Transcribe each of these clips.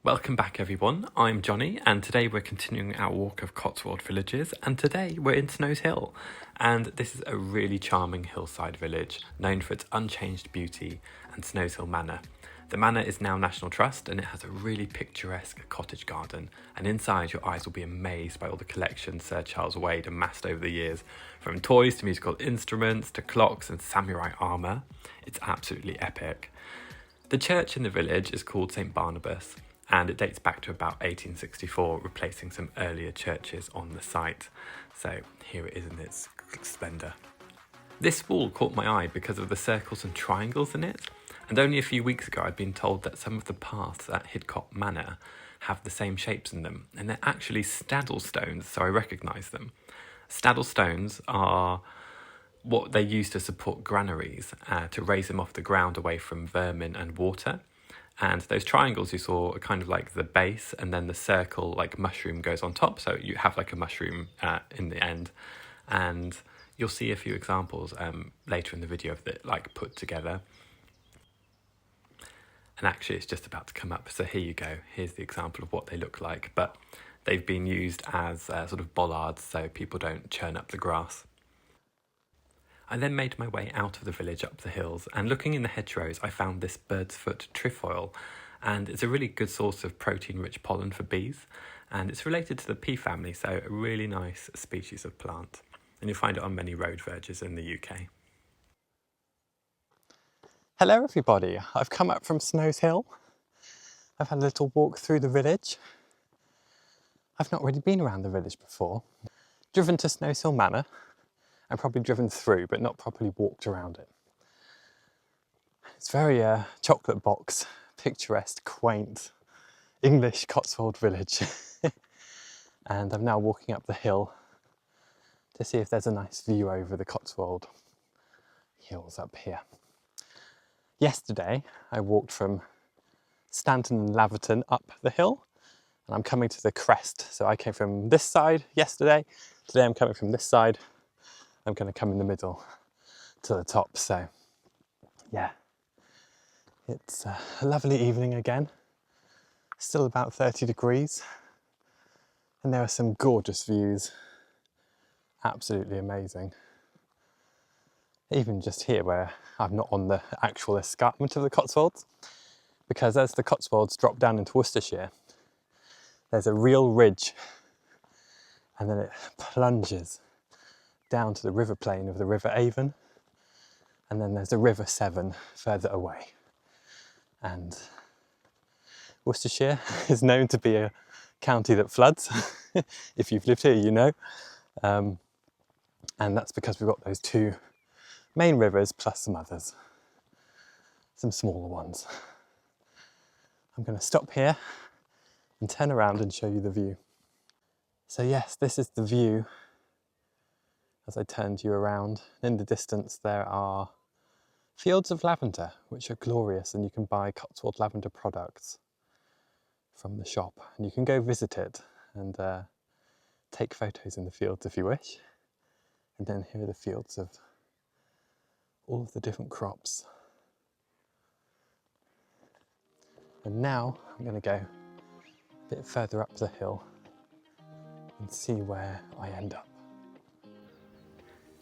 Welcome back everyone, I'm Johnny and today we're continuing our walk of Cotswold villages and today we're in Snowshill and this is a really charming hillside village known for its unchanged beauty and Snowshill Manor. The manor is now National Trust and it has a really picturesque cottage garden and inside your eyes will be amazed by all the collections Sir Charles Wade amassed over the years, from toys to musical instruments to clocks and samurai armour. It's absolutely epic. The church in the village is called St Barnabas and it dates back to about 1864, replacing some earlier churches on the site. So here it is in its splendour. This wall caught my eye because of the circles and triangles in it, and only a few weeks ago I'd been told that some of the paths at Hidcote Manor have the same shapes in them, and they're actually staddle stones, so I recognise them. Staddle stones are what they use to support granaries, to raise them off the ground away from vermin and water. And those triangles you saw are kind of like the base, and then the circle like mushroom goes on top, so you have like a mushroom in the end. And you'll see a few examples later in the video of it like put together. And actually it's just about to come up, so here you go, here's the example of what they look like, but they've been used as sort of bollards so people don't churn up the grass. I then made my way out of the village up the hills, and looking in the hedgerows I found this bird's foot trefoil, and it's a really good source of protein-rich pollen for bees, and it's related to the pea family, so a really nice species of plant, and you'll find it on many road verges in the UK. Hello everybody, I've come up from Snowshill. I've had a little walk through the village. I've not really been around the village before. Driven to Snowshill Manor. I've probably driven through, but not properly walked around it. It's very chocolate box, picturesque, quaint, English Cotswold village. And I'm now walking up the hill to see if there's a nice view over the Cotswold hills up here. Yesterday, I walked from Stanton and Laverton up the hill, and I'm coming to the crest. So I came from this side yesterday. Today I'm coming from this side. I'm going to come in the middle to the top. So yeah, it's a lovely evening again. Still about 30 degrees. And there are some gorgeous views. Absolutely amazing. Even just here where I'm not on the actual escarpment of the Cotswolds, because as the Cotswolds drop down into Worcestershire, there's a real ridge and then it plunges down to the river plain of the River Avon, and then there's the River Severn further away. And Worcestershire is known to be a county that floods. If you've lived here, you know. And that's because we've got those two main rivers plus some others, some smaller ones. I'm going to stop here and turn around and show you the view. So yes, this is the view as I turned you around. In the distance there are fields of lavender, which are glorious, and you can buy Cotswold lavender products from the shop, and you can go visit it and take photos in the fields if you wish. And then here are the fields of all of the different crops. And now I'm going to go a bit further up the hill and see where I end up.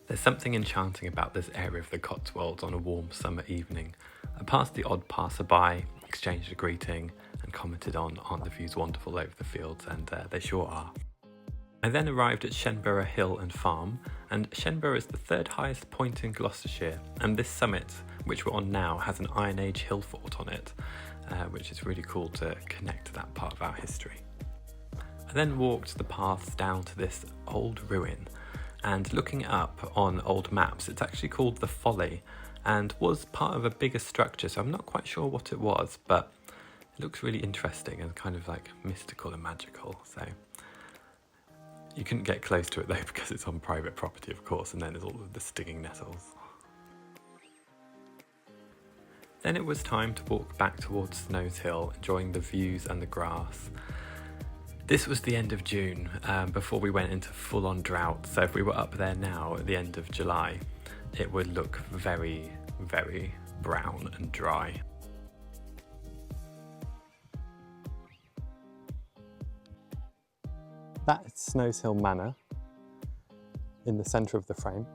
There's something enchanting about this area of the Cotswolds on a warm summer evening. I passed the odd passerby, exchanged a greeting and commented on, aren't the views wonderful over the fields, and they sure are. I then arrived at Shenberrow Hill and Farm, and Shenberrow is the third highest point in Gloucestershire, and this summit, which we're on now, has an Iron Age hill fort on it, which is really cool to connect to that part of our history. I then walked the paths down to this old ruin, and looking up on old maps, it's actually called the Folly and was part of a bigger structure, so I'm not quite sure what it was, but it looks really interesting and kind of like mystical and magical. So you couldn't get close to it though because it's on private property, of course, and then there's all of the stinging nettles. Then it was time to walk back towards Snowshill, enjoying the views and the grass. This was the end of June, before we went into full-on drought, so if we were up there now at the end of July, it would look very, very brown and dry. That's Snowshill Manor in the centre of the frame.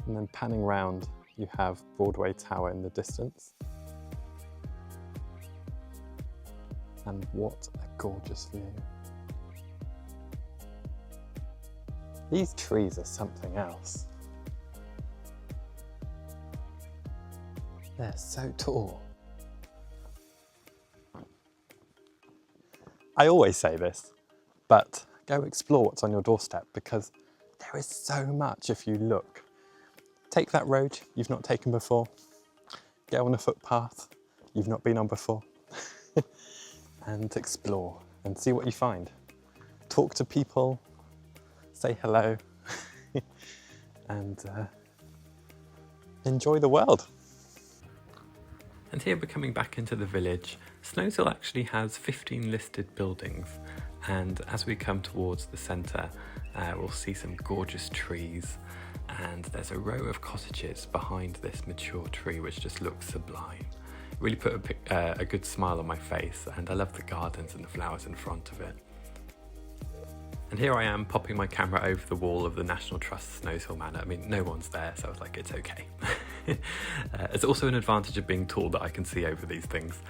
And then panning round, you have Broadway Tower in the distance. And what a gorgeous view. These trees are something else. They're so tall. I always say this, but go explore what's on your doorstep because there is so much if you look. Take that road you've not taken before, go on a footpath you've not been on before, and explore and see what you find. Talk to people, say hello, and enjoy the world. And here we're coming back into the village. Snowshill actually has 15 listed buildings, and as we come towards the centre, we'll see some gorgeous trees, and there's a row of cottages behind this mature tree which just looks sublime. It really put a good smile on my face, and I love the gardens and the flowers in front of it. And here I am popping my camera over the wall of the National Trust Snowshill Manor. I mean, no one's there, so I was like, it's okay. It's also an advantage of being tall that I can see over these things.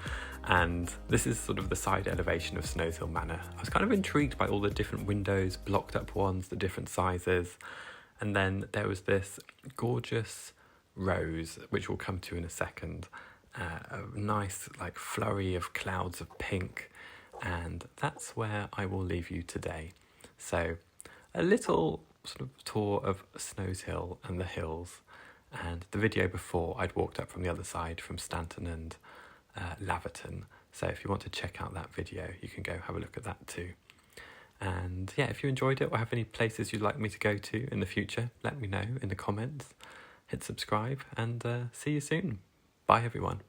And this is sort of the side elevation of Snowshill Manor. I was kind of intrigued by all the different windows, blocked up ones, the different sizes. And then there was this gorgeous rose, which we'll come to in a second. A nice like flurry of clouds of pink. And that's where I will leave you today. So a little sort of tour of Snowshill and the hills, and the video before I'd walked up from the other side from Stanton and Laverton. So if you want to check out that video, you can go have a look at that too. And yeah, if you enjoyed it or have any places you'd like me to go to in the future, let me know in the comments. Hit subscribe and see you soon. Bye everyone.